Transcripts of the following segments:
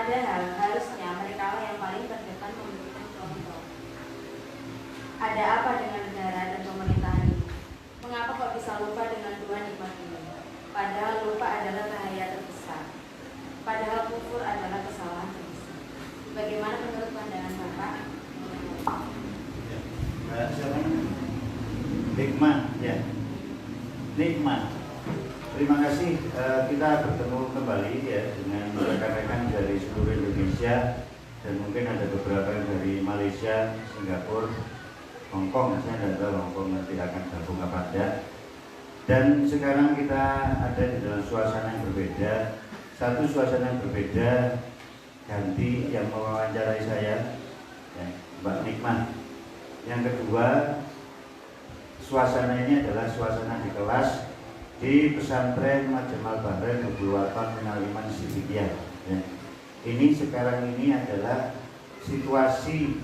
Padahal harusnya mereka yang paling terdepan memberikan contoh. Ada apa dengan negara dan pemerintahan ini? Mengapa kok bisa lupa dengan dua nikmat ini? Padahal lupa adalah bahaya terbesar. Padahal kufur adalah kesalahan terbesar. Bagaimana menurut pandangan Bapak? Siapa? Nikmat, ya. Nikmat. Terima kasih. Kita bertemu kembali ya dengan rekan-rekan dari seluruh Indonesia dan mungkin ada beberapa yang dari Malaysia, Singapura, Hong Kong. Saya tidak tahu Hong Kong nanti akan gabung apa tidak. Dan sekarang kita ada di dalam suasana yang berbeda. Satu suasana yang berbeda, ganti yang mewawancarai saya, ya, Mbak Nikmat. Yang kedua, suasana ini adalah suasana di kelas di pesantren Majmal Bahrain Nubulwatan Minal Iman Siddiqiyah. Ya. Ini sekarang ini adalah situasi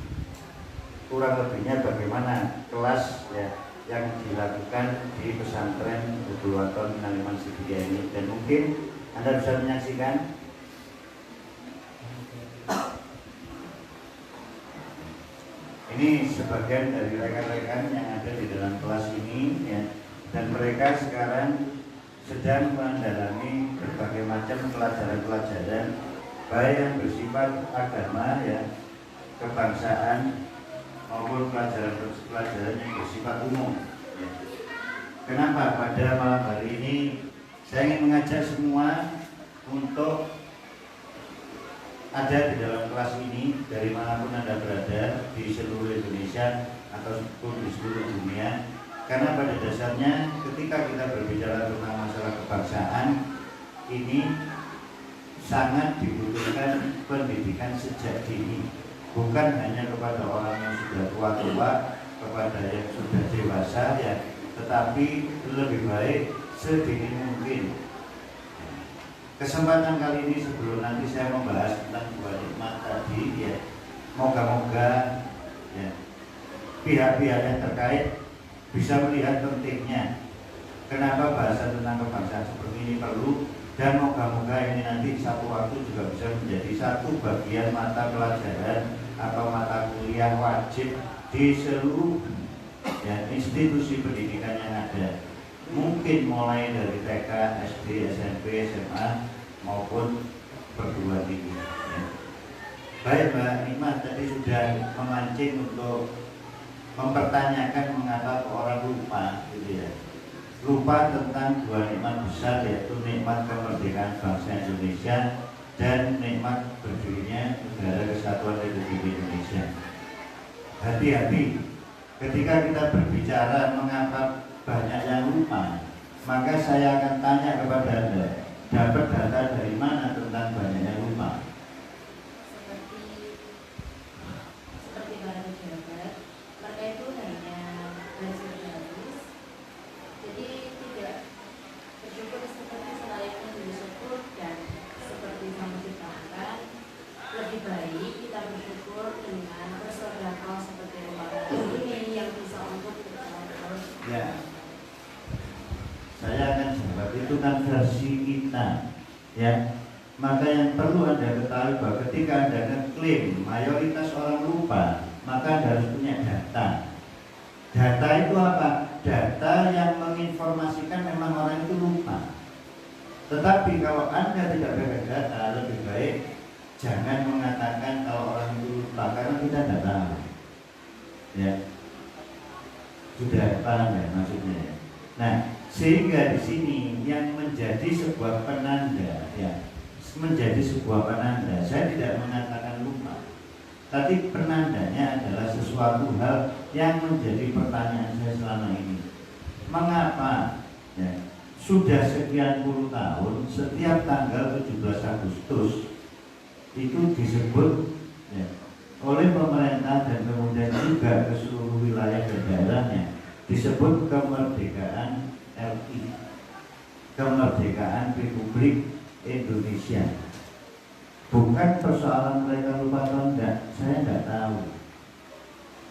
kurang lebihnya bagaimana kelas ya yang dilakukan di pesantren Nubulwatan Minal Iman Siddiqiyah ini, dan mungkin Anda bisa menyaksikan. Ini sebagian dari rekan-rekan yang ada di dalam kelas ini ya, dan mereka sekarang sedang mendalami berbagai macam pelajaran-pelajaran baik yang bersifat agama ya, kebangsaan maupun pelajaran-pelajaran yang bersifat umum ya. Kenapa pada malam hari ini saya ingin mengajak semua untuk ada di dalam kelas ini dari manapun Anda berada di seluruh Indonesia ataupun di seluruh dunia, karena pada dasarnya ketika kita berbicara tentang masalah kebangsaan ini sangat dibutuhkan pendidikan sejak dini, bukan hanya kepada orang yang sudah tua-tua, kepada yang sudah dewasa ya, tetapi lebih baik sedini mungkin. Kesempatan kali ini sebelum nanti saya membahas tentang dua nikmat tadi ya, moga-moga ya, pihak-pihak yang terkait bisa melihat pentingnya kenapa bahasa tentang kebangsaan seperti ini perlu, dan moga-moga ini nanti satu waktu juga bisa menjadi satu bagian mata pelajaran atau mata kuliah wajib di seluruh ya, institusi pendidikan yang ada. Mungkin mulai dari TK, SD, SMP, SMA maupun perguruan tinggi ya. Baik Mbak Nikmat tadi sudah memancing untuk mempertanyakan mengapa orang lupa gitu ya. Lupa tentang dua nikmat besar, yaitu nikmat kemerdekaan bangsa Indonesia dan nikmat berdirinya Negara Kesatuan Republik Indonesia. Hati-hati ketika kita berbicara mengapa banyak yang lupa, maka saya akan tanya kepada Anda, dapat data dari mana tentang banyak yang lupa? Seperti barang jabat, mereka itu hanya belajar gratis, jadi tidak bersyukur seperti selayaknya bersyukur, dan seperti kamu ceritakan, lebih baik kita bersyukur dengan bersedekah seperti rumah ini yang bisa untuk bersyukur. Ya. Saya akan jawab, itu kan versi kita ya. Maka yang perlu Anda ketahui bahwa ketika Anda ngeklaim mayoritas orang lupa, maka Anda harus punya data. Data itu apa? Data yang menginformasikan memang orang itu lupa. Tetapi kalau Anda tidak punya data, lebih baik jangan mengatakan kalau orang itu lupa, karena kita tidak tahu ya. Sudah paham ya maksudnya ya? Nah, sehingga di sini yang menjadi sebuah penanda ya, menjadi sebuah penanda. Saya tidak mengatakan lupa, tapi penandanya adalah sesuatu hal yang menjadi pertanyaan saya selama ini. Mengapa ya, sudah sekian puluh tahun setiap tanggal 17 Agustus itu disebut ya, oleh pemerintah dan kemudian juga ke seluruh wilayah dan daerahnya disebut kemerdekaan RI, kemerdekaan Republik Indonesia. Bukan persoalan mereka lupa atau enggak, saya enggak tahu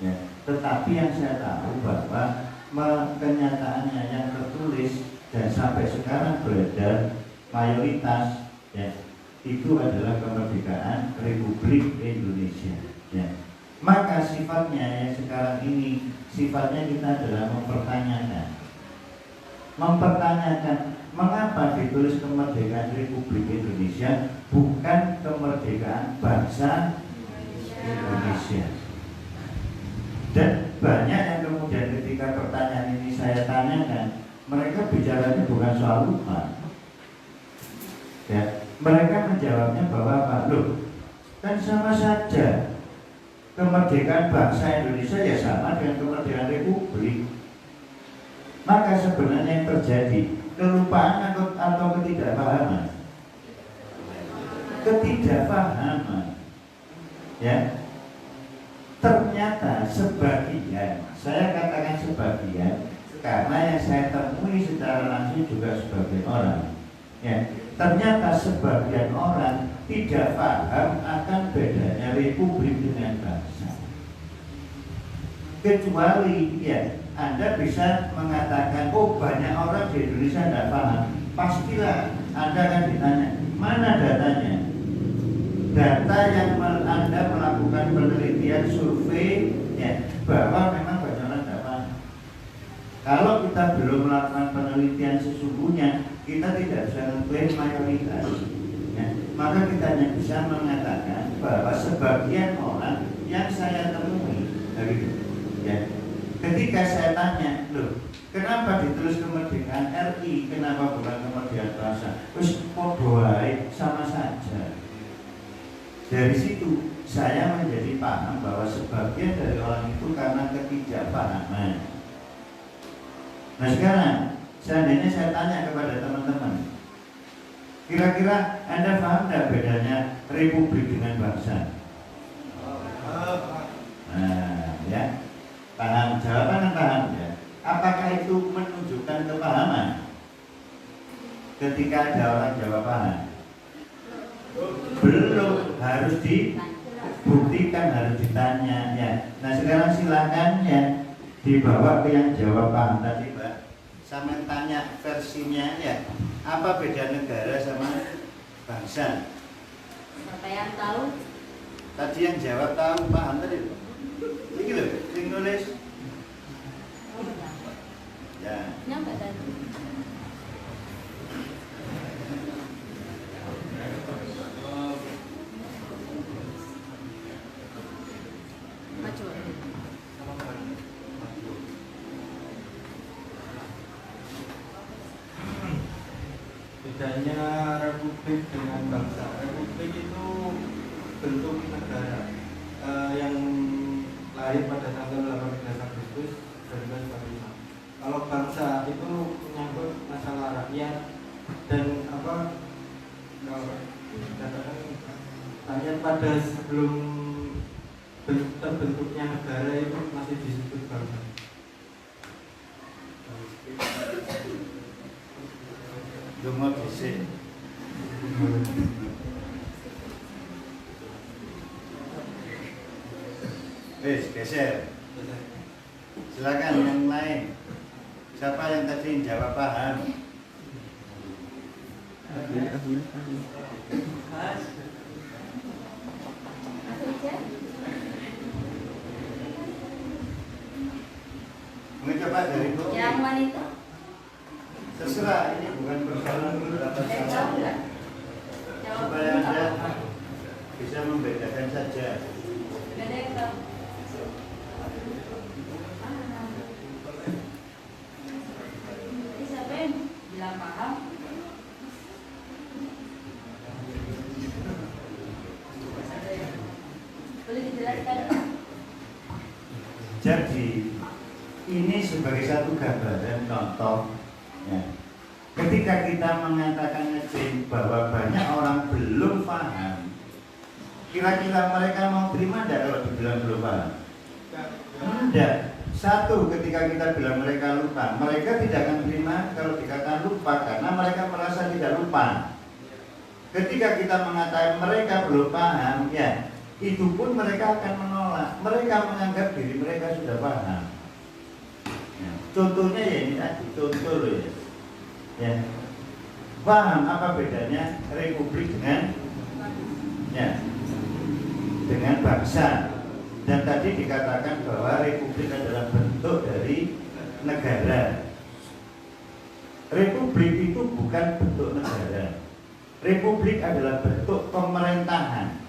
ya. Tetapi yang saya tahu bahwa kenyataannya yang tertulis dan sampai sekarang beredar mayoritas ya, itu adalah kemerdekaan Republik Indonesia. Ya. Maka sifatnya ya sekarang ini sifatnya kita adalah mempertanyakan mengapa ditulis kemerdekaan Republik Indonesia bukan kemerdekaan bangsa Indonesia. Dan banyak yang kemudian ketika pertanyaan ini saya tanyakan, mereka bicaranya bukan soal lupa. Ya, mereka menjawabnya bahwa Pak, loh, kan sama saja kemerdekaan bangsa Indonesia ya sama dengan kemerdekaan Republik. Maka sebenarnya yang terjadi kelupaan atau ketidakpahaman. Ya, ternyata sebagian, saya katakan sebagian, karena yang saya temui secara langsung juga sebagian orang. Ya, ternyata sebagian orang tidak paham akan bedanya Republik dengan bangsa. Kecuali ya, Anda bisa mengatakan, oh banyak orang di Indonesia tidak paham. Pastilah Anda akan ditanya, mana datanya? Data yang Anda melakukan penelitian survei ya, bahwa memang banyak orang tidak paham. Kalau kita belum melakukan penelitian sesungguhnya, kita tidak bisa mengklaim mayoritas. Ya, maka kita hanya bisa mengatakan bahwa sebagian orang yang saya temui, gitu, ya. Ketika saya tanya, loh, kenapa ditulis kemerdekaan RI, kenapa bukan kemerdekaan bangsa? Terus podo wae, sama saja. Dari situ saya menjadi paham bahwa sebagian dari orang itu karena ketidakpahaman. Nah sekarang, seandainya saya tanya kepada teman-teman, kira-kira Anda paham tidak bedanya Republik dengan bangsa? Nah, ya, paham. Jawaban paham ya. Apakah itu menunjukkan kepahaman? Ketika ada orang jawab paham, belum, harus dibuktikan, harus ditanya ya. Nah sekarang silakan ya dibawa ke yang jawab paham tadi, Mbak. Sama tanya versinya ya. Apa beda negara sama bangsa? Siapa yang tahu? Tadi yang jawab tahu, paham tadi. Ini loh, yang nulis. Ya. Nyampe tadi. Maju. Bedanya Republik dengan bangsa. Republik itu bentuk negara yang lahir pada tanggal 18 Agustus 1945. Kalau bangsa itu menyangkut masalah rakyat dan katakan rakyat pada sebelum terbentuknya negara itu masih disebut bangsa. Dungo dhisik. Wes, geser. Silakan yang lain. Siapa yang tadi jawab paham? Mungkin coba dari itu. Yang wanita? Terserah, ini bukan persoalan berapa Tahu salah. nggak? Jawab Supaya Anda apa? bisa membedakan saja. Beda yang tahu. Jadi siapa yang bilang paham? Boleh dijelaskan? Jadi ini sebagai satu gambaran contoh ya. Ketika kita mengatakan ngeklaim bahwa banyak orang belum paham, kira-kira mereka mau terima tidak kalau dibilang belum paham? Tidak. Satu, ketika kita bilang mereka lupa, mereka tidak akan terima kalau dikatakan lupa karena mereka merasa tidak lupa. Ketika kita mengatakan mereka belum paham, ya itu pun mereka akan menolak. Mereka menganggap diri mereka sudah paham. Ya, contohnya ya ini tadi, contoh loh ya. Ya. Paham apa bedanya Republik dengan ya, dengan bangsa. Dan tadi dikatakan bahwa republik adalah bentuk dari negara. Republik itu bukan bentuk negara. Republik adalah bentuk pemerintahan.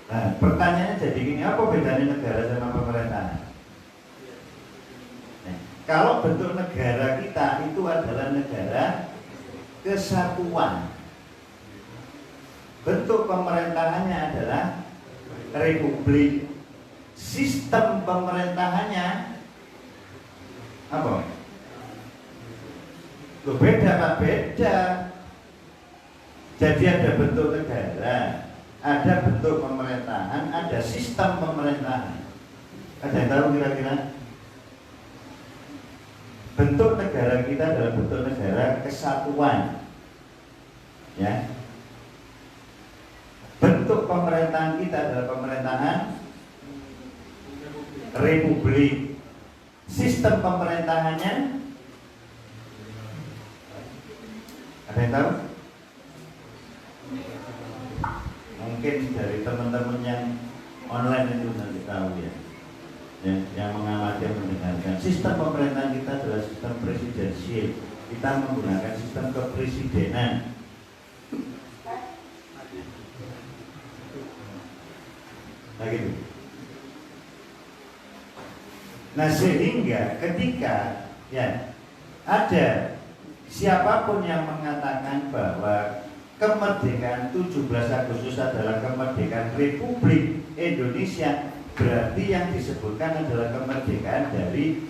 Nah, pertanyaannya jadi gini, apa bedanya negara sama pemerintahan? Nah, kalau bentuk negara kita itu adalah negara kesatuan. Bentuk pemerintahannya adalah republik. Sistem pemerintahannya apa? Loh, beda Pak, beda. Jadi ada bentuk negara, ada bentuk pemerintahan, ada sistem pemerintahan. Ada yang tahu kira-kira? Bentuk negara kita adalah bentuk negara kesatuan, ya. Bentuk pemerintahan kita adalah pemerintahan republik. Sistem pemerintahannya ada yang tahu? Mungkin dari teman-teman yang online itu nanti tahu ya, yang mengamati dan mendengarkan. Sistem pemerintahan kita adalah sistem presidensial. Kita menggunakan sistem kepresidenan. Nah gitu. Nah sehingga ketika ya ada siapapun yang mengatakan bahwa kemerdekaan 17 Agustus adalah kemerdekaan Republik Indonesia, berarti yang disebutkan adalah kemerdekaan dari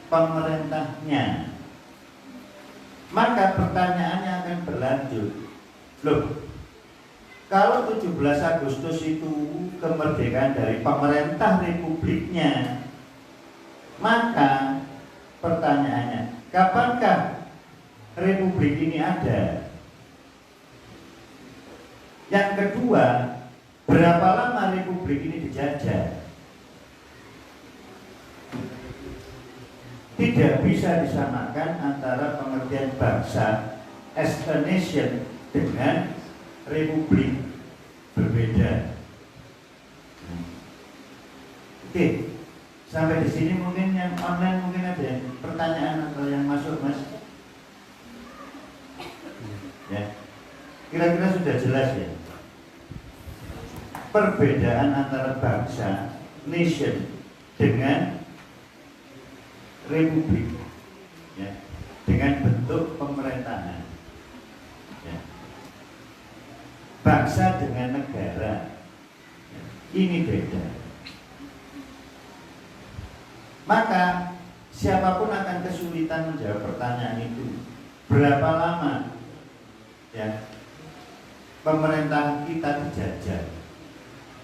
pemerintahnya. Maka pertanyaannya akan berlanjut, loh, kalau 17 Agustus itu kemerdekaan dari pemerintah republiknya, maka pertanyaannya, kapankah republik ini ada? Yang kedua, berapa lama republik ini dijajah? Tidak bisa disamakan antara pengertian bangsa as a nation dengan republik, berbeda. Oke, sampai di sini mungkin yang online mungkin ada pertanyaan atau yang masuk, Mas? Ya, kira-kira sudah jelas ya. Perbedaan antara bangsa, nation dengan republik, ya, dengan bentuk pemerintahan. Ya. Bangsa dengan negara, ya, ini beda. Maka siapapun akan kesulitan menjawab pertanyaan itu. Berapa lama ya pemerintah kita dijajah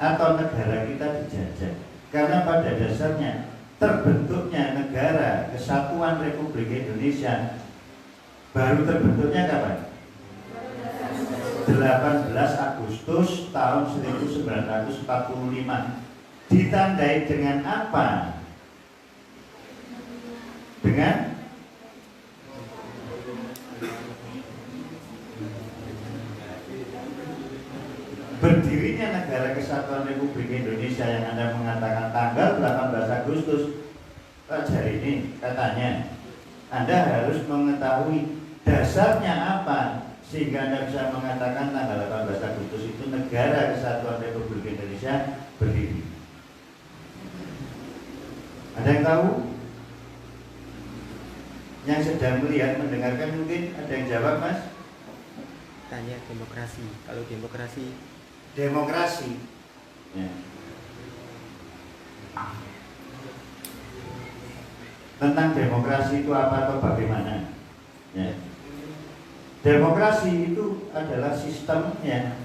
atau negara kita dijajah? Karena pada dasarnya terbentuknya negara Kesatuan Republik Indonesia baru terbentuknya kapan? 18 Agustus tahun 1945. Ditandai dengan apa? Dengan berdirinya negara Kesatuan Republik Indonesia yang Anda mengatakan tanggal 18 Agustus. Hari ini katanya Anda harus mengetahui dasarnya apa sehingga Anda bisa mengatakan tanggal 18 Agustus itu negara Kesatuan Republik Indonesia berdiri. Ada yang tahu? Yang sedang melihat, mendengarkan mungkin ada yang jawab, Mas? Tanya demokrasi. Kalau demokrasi ya. Tentang demokrasi itu apa atau bagaimana ya. Demokrasi itu adalah sistemnya,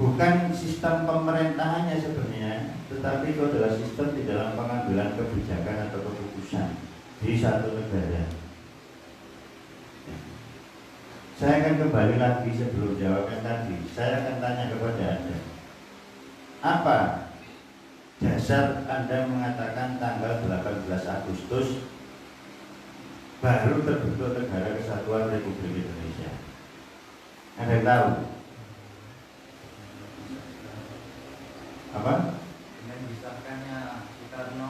bukan sistem pemerintahannya sebenarnya, tetapi itu adalah sistem di dalam pengambilan kebijakan atau keputusan di satu negara. Saya akan kembali lagi sebelum jawabnya tadi. Saya akan tanya kepada Anda, apa dasar Anda mengatakan tanggal 18 Agustus baru terbentuk negara Kesatuan Republik Indonesia? Ada yang tahu? Apa? Dengan disahkannya Soekarno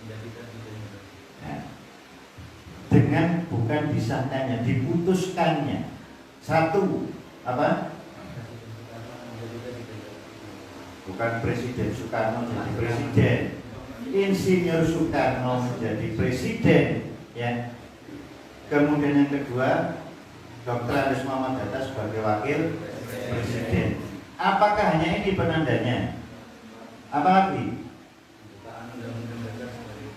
menjadi presiden. Nah, dengan bukan disahkannya, diputuskannya. Satu, apa? Presiden Soekarno menjadi presiden. Bukan Presiden Soekarno jadi presiden, Insinyur Soekarno menjadi presiden, ya. Kemudian yang kedua, Dr. Andes Muhammad Hatta sebagai wakil presiden. Apakah hanya ini penandanya? Apalagi? Pembukaan undang-undang dasar sebagai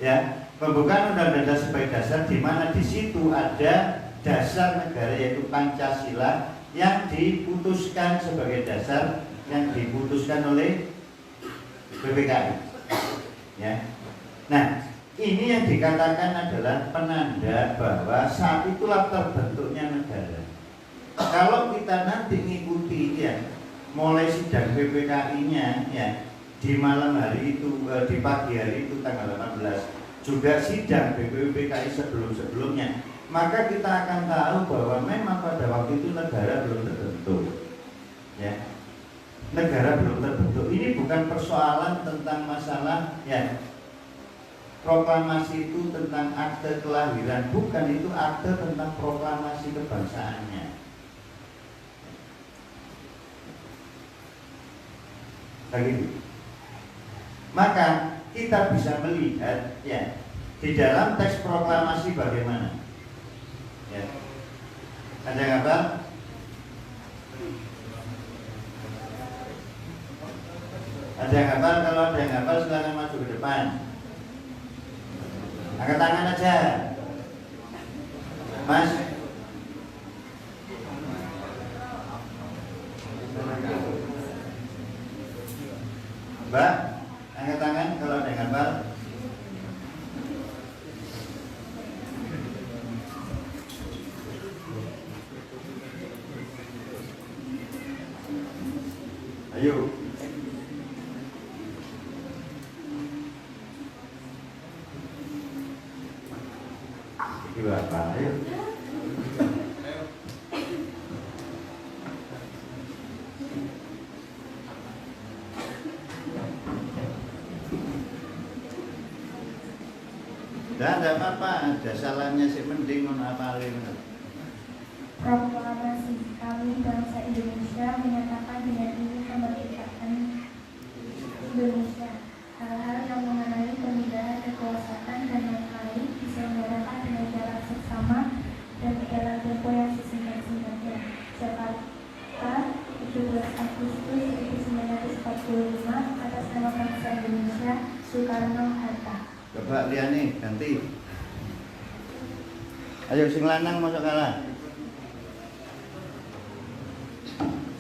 Ya, pembukaan undang-undang dasar sebagai dasar, di mana di situ ada dasar negara yaitu Pancasila yang diputuskan sebagai dasar, yang diputuskan oleh PPKI. Ya. Nah, ini yang dikatakan adalah penanda bahwa saat itulah terbentuknya negara. Kalau kita nanti ngikuti ya, mulai sidang PPKI-nya ya, di malam hari itu, di pagi hari itu tanggal 18 juga sidang BPUPKI sebelum-sebelumnya, maka kita akan tahu bahwa memang pada waktu itu negara belum terbentuk, ya, negara belum terbentuk. Ini bukan persoalan tentang masalah ya proklamasi itu tentang akte kelahiran, bukan, itu akte tentang proklamasi kebangsaannya. Begitu. Maka kita bisa melihat ya di dalam teks proklamasi bagaimana. Ya. Ada yang apa? Ada yang hafal? Kalau ada yang hafal silakan maju ke depan. Angkat tangan aja, Mas. Mbak, angkat tangan kalau ada yang hafal. Ayo. Bapak, ayo. Tidak apa-apa, ada salahnya sih, mending menapalin. Proklamasi kami bangsa Indonesia menyatakan dengan ini kemerdekaan Indonesia. Hal-hal yang mengenai pemindahan kekuasaan dan lain-lain diselenggarakan dengan cara seksama dan dalam tempo yang sesingkat-singkatnya. Jakarta, 17 Agustus 1945, atas nama bangsa Indonesia, Soekarno-Hatta. Coba lihat nih, ganti. Ayo sing lanang masuk kalah.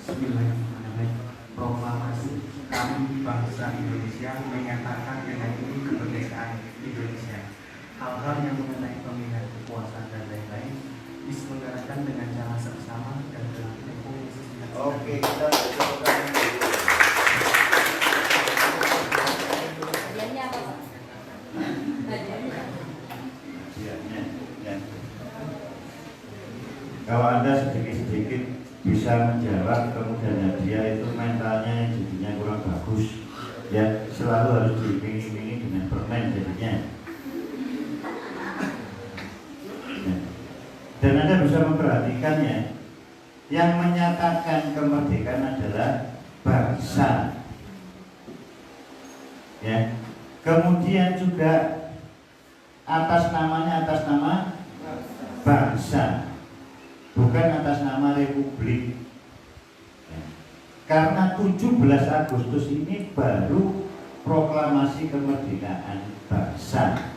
Bismillahirrahmanirrahim. Proklamasi kami bangsa Indonesia menyatakan dengan ini kemerdekaan Indonesia. Hal-hal yang mengenai pemilihan kekuasaan dan lain-lain diselenggarakan dengan cara seksama dan dalam tempo yang sesingkat-singkatnya. Oke, kita coba. Hadiahnya apa, Pak? Hadiahnya. Hadiahnya, ya. Kalau Anda sedikit-sedikit bisa menjawab, kemudian hadiah itu mentalnya jadinya kurang bagus, ya, selalu harus diiming-imingi dengan permen jadinya. Ya. Dan Anda bisa memperhatikannya, yang menyatakan kemerdekaan adalah bangsa, ya. Kemudian juga atas namanya atas nama bangsa, bukan atas nama republik. Ya. Karena 17 Agustus ini baru proklamasi kemerdekaan bangsa.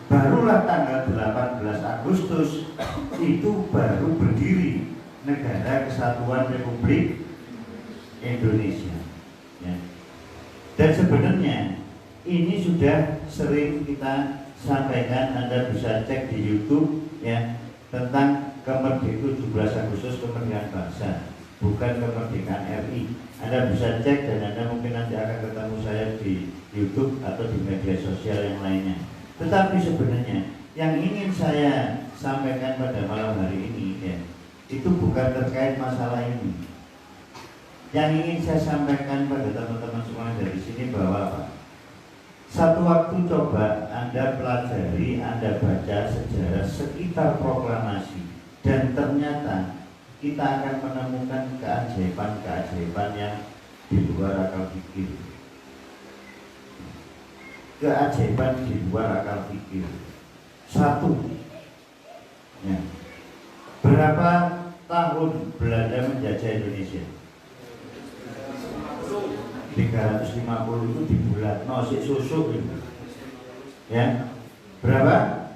Barulah tanggal 18 Agustus itu baru berdiri Negara Kesatuan Republik Indonesia. Ya. Dan sebenarnya ini sudah sering kita sampaikan, Anda bisa cek di YouTube ya, tentang kemerdekaan 17 Agustus kemerdekaan bangsa, bukan kemerdekaan RI. Anda bisa cek dan Anda mungkin nanti akan ketemu saya di YouTube atau di media sosial yang lainnya. Tetapi sebenarnya yang ingin saya sampaikan pada malam hari ini ya, itu bukan terkait masalah ini. Yang ingin saya sampaikan pada teman-teman semua dari sini bahwa apa? Satu waktu coba Anda pelajari, Anda baca sejarah sekitar proklamasi, dan ternyata kita akan menemukan keajaiban-keajaiban yang di luar akal pikir. Keajaiban di luar akal pikir. Satu, ya. Berapa tahun Belanda menjajah Indonesia? 350 itu di bulan, no, si susuk itu. Ya, berapa?